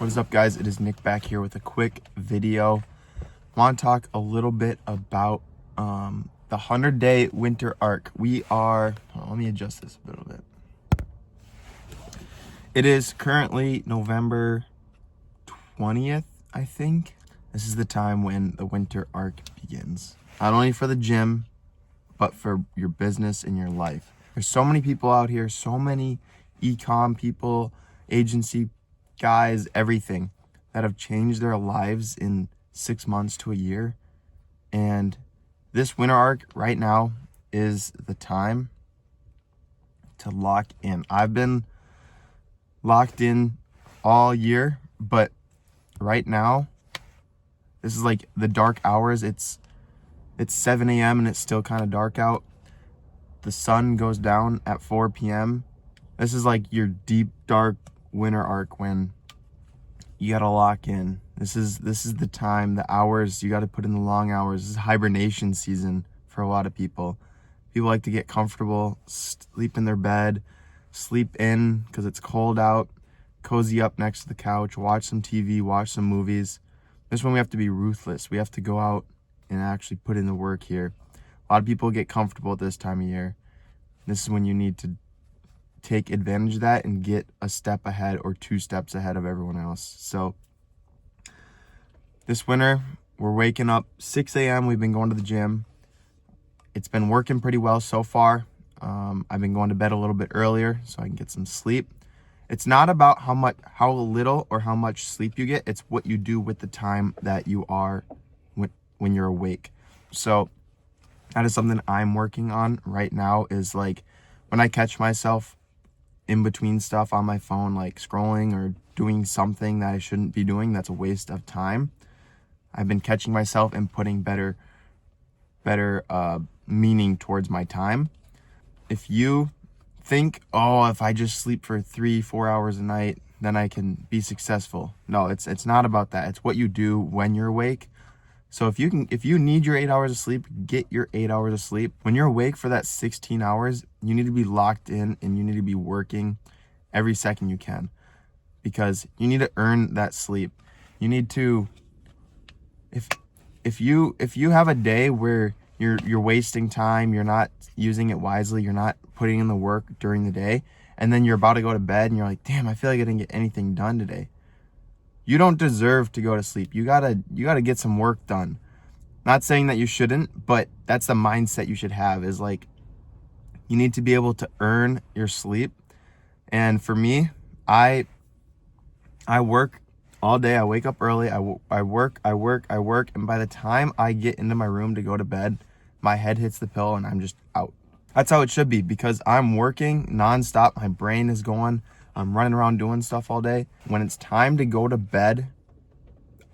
What is up, guys? It is Nick back here with a quick video. I want to talk a little bit about the 100-day winter arc. Let me adjust this a little bit. It is currently November 20th, I think. This is the time when the winter arc begins. Not only for the gym, but for your business and your life. There's so many people out here, so many e-com people, agency guys, everything that have changed their lives in 6 months to a year. And this winter arc right now is the time to lock in. I've been locked in all year, but right now, this is like the dark hours. It's 7 a.m. and it's still kind of dark out. The sun goes down at 4 p.m. This is like your deep, dark winter arc when you gotta lock in. This is the time, the hours, you gotta put in the long hours. This is hibernation season for a lot of people. People like to get comfortable, sleep in their bed, sleep in because it's cold out, cozy up next to the couch, watch some TV, watch some movies. This is when we have to be ruthless. We have to go out and actually put in the work here. A lot of people get comfortable at this time of year. This is when you need to take advantage of that and get a step ahead or 2 steps ahead of everyone else. So this winter, we're waking up 6 a.m. We've been going to the gym. It's been working pretty well so far. I've been going to bed a little bit earlier so I can get some sleep. It's not about how little or how much sleep you get. It's what you do with the time that you are when you're awake. So that is something I'm working on right now, is like when I catch myself in between stuff on my phone, like scrolling or doing something that I shouldn't be doing, that's a waste of time. I've been catching myself and putting better meaning towards my time. If you think, oh, if I just sleep for 3-4 hours a night, then I can be successful. No, it's not about that. It's what you do when you're awake. So if you need your 8 hours of sleep, get your 8 hours of sleep. When you're awake for that 16 hours, you need to be locked in and you need to be working every second you can, because you need to earn that sleep. You need to, if you have a day where you're wasting time, you're not using it wisely, you're not putting in the work during the day, and then you're about to go to bed and you're like, damn, I feel like I didn't get anything done today. You don't deserve to go to sleep. You gotta get some work done. Not saying that you shouldn't, but that's the mindset you should have, is like, you need to be able to earn your sleep. And for me, I work all day. I wake up early. I work. And by the time I get into my room to go to bed, my head hits the pillow and I'm just out. That's how it should be, because I'm working nonstop. My brain is going. I'm running around doing stuff all day. When it's time to go to bed,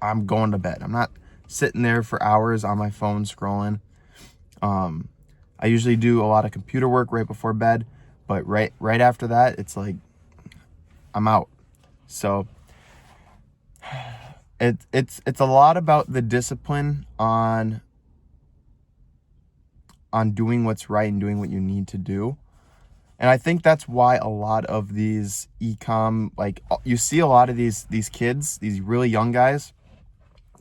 I'm going to bed. I'm not sitting there for hours on my phone scrolling. I usually do a lot of computer work right before bed, but right after that, it's like I'm out. So it's a lot about the discipline on doing what's right and doing what you need to do. And I think that's why a lot of these e-com, like, you see a lot of these kids, these really young guys,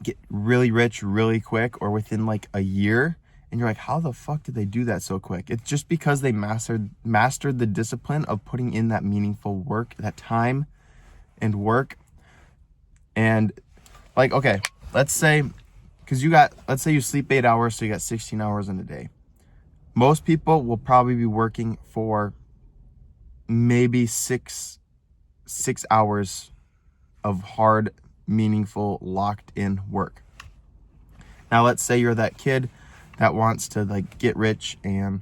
get really rich really quick, or within like a year. And you're like, how the fuck did they do that so quick? It's just because they mastered the discipline of putting in that meaningful work, that time and work. And like, okay, let's say you sleep 8 hours, so you got 16 hours in a day. Most people will probably be working for maybe six hours of hard, meaningful, locked in work. Now, let's say you're that kid that wants to like get rich and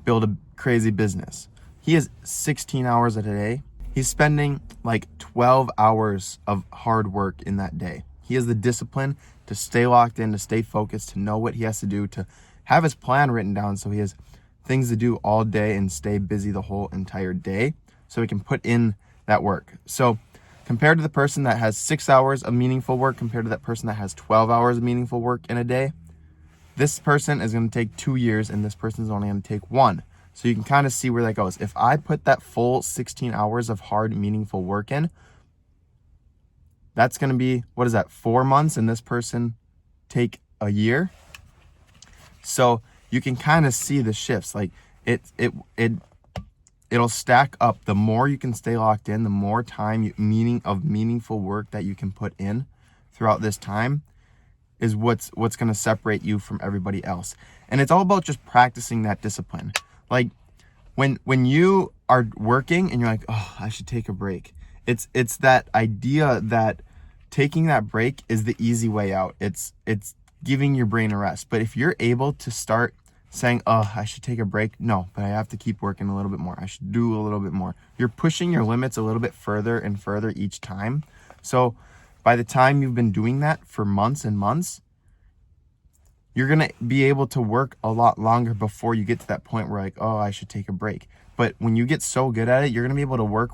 build a crazy business. He has 16 hours a day. He's spending like 12 hours of hard work in that day. He has the discipline to stay locked in, to stay focused, to know what he has to do, to have his plan written down so he has things to do all day and stay busy the whole entire day so he can put in that work. So compared to the person that has 6 hours of meaningful work, compared to that person that has 12 hours of meaningful work in a day, this person is going to take 2 years and this person is only going to take 1. So you can kind of see where that goes. If I put that full 16 hours of hard, meaningful work in, That's going to be, what is that, 4 months, and this person take a year. So you can kind of see the shifts. Like it'll stack up. The more you can stay locked in, the more time meaningful work that you can put in throughout this time is what's going to separate you from everybody else. And it's all about just practicing that discipline. Like when you are working and you're like, oh, I should take a break. It's that idea that taking that break is the easy way out. It's giving your brain a rest. But if you're able to start saying, oh, I should take a break. No, but I have to keep working a little bit more. I should do a little bit more. You're pushing your limits a little bit further and further each time. So by the time you've been doing that for months and months, you're going to be able to work a lot longer before you get to that point where like, oh, I should take a break. But when you get so good at it, you're going to be able to work,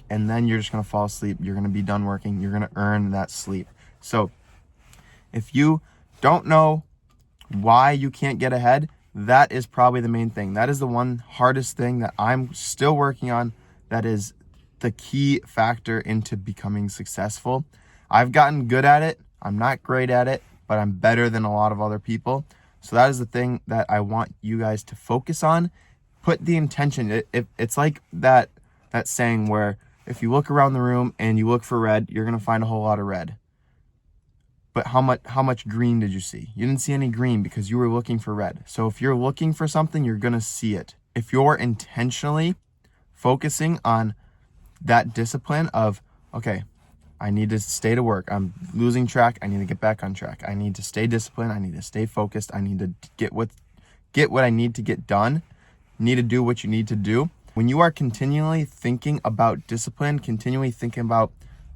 and then you're just going to fall asleep. You're going to be done working. You're going to earn that sleep. So if you don't know why you can't get ahead, that is probably the main thing. That is the one hardest thing that I'm still working on. That is the key factor into becoming successful. I've gotten good at it. I'm not great at it, but I'm better than a lot of other people. So that is the thing that I want you guys to focus on. Put the intention. It's like that saying where if you look around the room and you look for red, you're going to find a whole lot of red. But how much green did you see? You didn't see any green because you were looking for red. So if you're looking for something, you're going to see it. If you're intentionally focusing on that discipline of, okay, I need to stay to work. I'm losing track. I need to get back on track. I need to stay disciplined. I need to stay focused. I need to get what I need to get done. Need to do what you need to do. When you are continually thinking about discipline, continually thinking about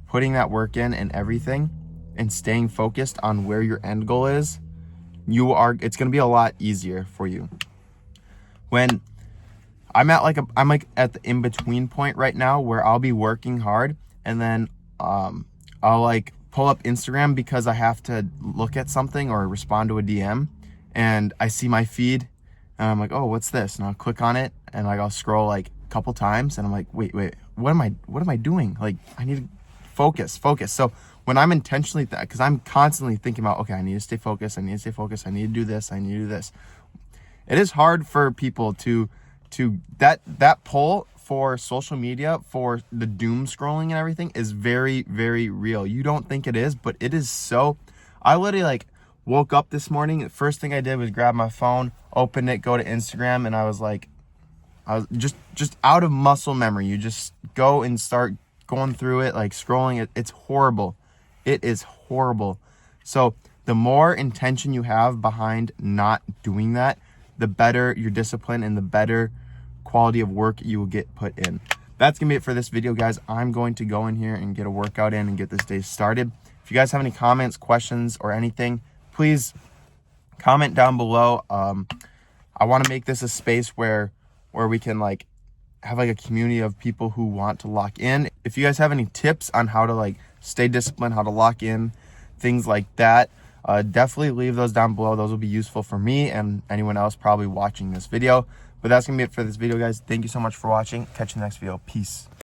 putting that work in and everything, and staying focused on where your end goal is, it's going to be a lot easier for you. When I'm at the in-between point right now where I'll be working hard and then I'll like pull up Instagram because I have to look at something or respond to a DM, and I see my feed and I'm like, oh, what's this? And I'll click on it and like I'll scroll like a couple times and I'm like, wait, what am I doing? Like I need to focus. So when I'm intentionally, because I'm constantly thinking about, okay, I need to stay focused. I need to do this. It is hard for people to that pull for social media, for the doom scrolling and everything is very, very real. You don't think it is, but it is so. I literally like woke up this morning. The first thing I did was grab my phone, open it, go to Instagram, and I was just out of muscle memory. You just go and start going through it, like scrolling it. It's horrible. It is horrible. So the more intention you have behind not doing that, the better your discipline and the better quality of work you will get put in. That's gonna be it for this video, guys. I'm going to go in here and get a workout in and get this day started. If you guys have any comments, questions, or anything, please comment down below. I want to make this a space where we can like have like a community of people who want to lock in. If you guys have any tips on how to like stay disciplined, how to lock in, things like that, definitely leave those down below. Those will be useful for me and anyone else probably watching this video. But that's gonna be it for this video, guys. Thank you so much for watching. Catch you in the next video. Peace.